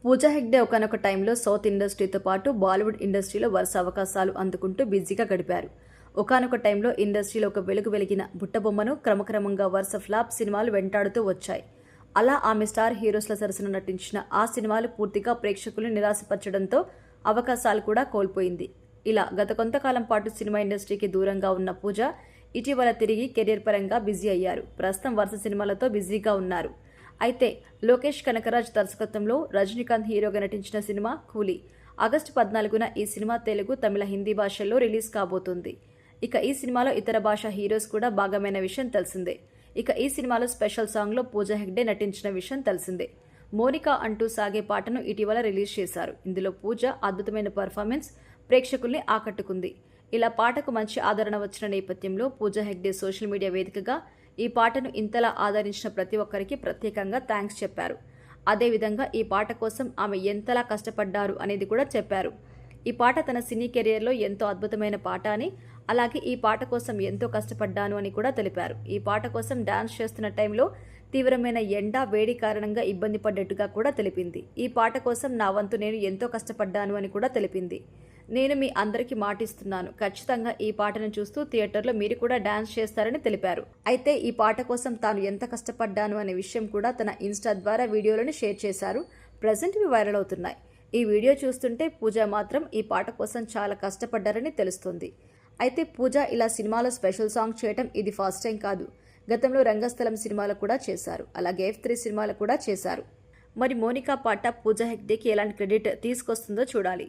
పూజా హెగ్డే ఒకానొక టైంలో సౌత్ ఇండస్ట్రీతో పాటు బాలీవుడ్ ఇండస్ట్రీలో వరుస అవకాశాలు అందుకుంటూ బిజీగా గడిపారు. ఒకానొక టైంలో ఇండస్ట్రీలో ఒక వెలుగు వెలిగిన బుట్టబొమ్మను క్రమక్రమంగా వరుస ఫ్లాప్ సినిమాలు వెంటాడుతూ వచ్చాయి. అలా ఆమె స్టార్ హీరోస్ల సరసన నటించిన ఆ సినిమాలు పూర్తిగా ప్రేక్షకులను నిరాశపరచడంతో అవకాశాలు కూడా కోల్పోయింది. ఇలా గత కొంతకాలం పాటు సినిమా ఇండస్ట్రీకి దూరంగా ఉన్న పూజ ఇటీవల తిరిగి కెరీర్ పరంగా బిజీ అయ్యారు. ప్రస్తుతం వరుస సినిమాలతో బిజీగా ఉన్నారు. అయితే లోకేష్ కనకరాజ్ దర్శకత్వంలో రజనీకాంత్ హీరోగా నటించిన సినిమా కూలీ ఆగస్టు 14న ఈ సినిమా తెలుగు, తమిళ, హిందీ భాషల్లో రిలీజ్ కాబోతుంది. ఇక ఈ సినిమాలో ఇతర భాషా హీరోస్ కూడా భాగమైన విషయం తెలిసిందే. ఇక ఈ సినిమాలో స్పెషల్ సాంగ్లో పూజా హెగ్డే నటించిన విషయం తెలిసిందే. మోనికా అంటూ సాగే పాటను ఇటీవల రిలీజ్ చేశారు. ఇందులో పూజ అద్భుతమైన పర్ఫార్మెన్స్ ప్రేక్షకుల్ని ఆకట్టుకుంది. ఇలా పాటకు మంచి ఆదరణ వచ్చిన నేపథ్యంలో పూజా హెగ్డే సోషల్ మీడియా వేదికగా ఈ పాటను ఇంతలా ఆదరించిన ప్రతి ఒక్కరికి ప్రత్యేకంగా థ్యాంక్స్ చెప్పారు. అదేవిధంగా ఈ పాట కోసం ఆమె ఎంతలా కష్టపడ్డారు అనేది కూడా చెప్పారు. ఈ పాట తన సినీ కెరియర్లో ఎంతో అద్భుతమైన పాట అని, అలాగే ఈ పాట కోసం ఎంతో కష్టపడ్డాను అని కూడా తెలిపారు. ఈ పాట కోసం డాన్స్ చేస్తున్న టైంలో తీవ్రమైన ఎండ, వేడి కారణంగా ఇబ్బంది పడ్డట్టుగా కూడా తెలిపింది. ఈ పాట కోసం నా వంతు నేను ఎంతో కష్టపడ్డాను అని కూడా తెలిపింది. నేను మీ అందరికీ మాటిస్తున్నాను, ఖచ్చితంగా ఈ పాటను చూస్తూ థియేటర్లో మీరు కూడా డాన్స్ చేస్తారని తెలిపారు. అయితే ఈ పాట కోసం తాను ఎంత కష్టపడ్డాను అనే విషయం కూడా తన ఇన్స్టా ద్వారా వీడియోలను షేర్ చేశారు. ప్రజెంట్ ఇవి వైరల్ అవుతున్నాయి. ఈ వీడియో చూస్తుంటే పూజ మాత్రం ఈ పాట కోసం చాలా కష్టపడ్డారని తెలుస్తుంది. అయితే పూజ ఇలా సినిమాలో స్పెషల్ సాంగ్ చేయటం ఇది ఫస్ట్ టైం కాదు. గతంలో రంగస్థలం సినిమాలో కూడా చేశారు. అలాగే F3 సినిమాలో కూడా చేశారు. మరి మోనికా పాట పూజా హెగ్డేకి ఎలాంటి క్రెడిట్ తీసుకొస్తుందో చూడాలి.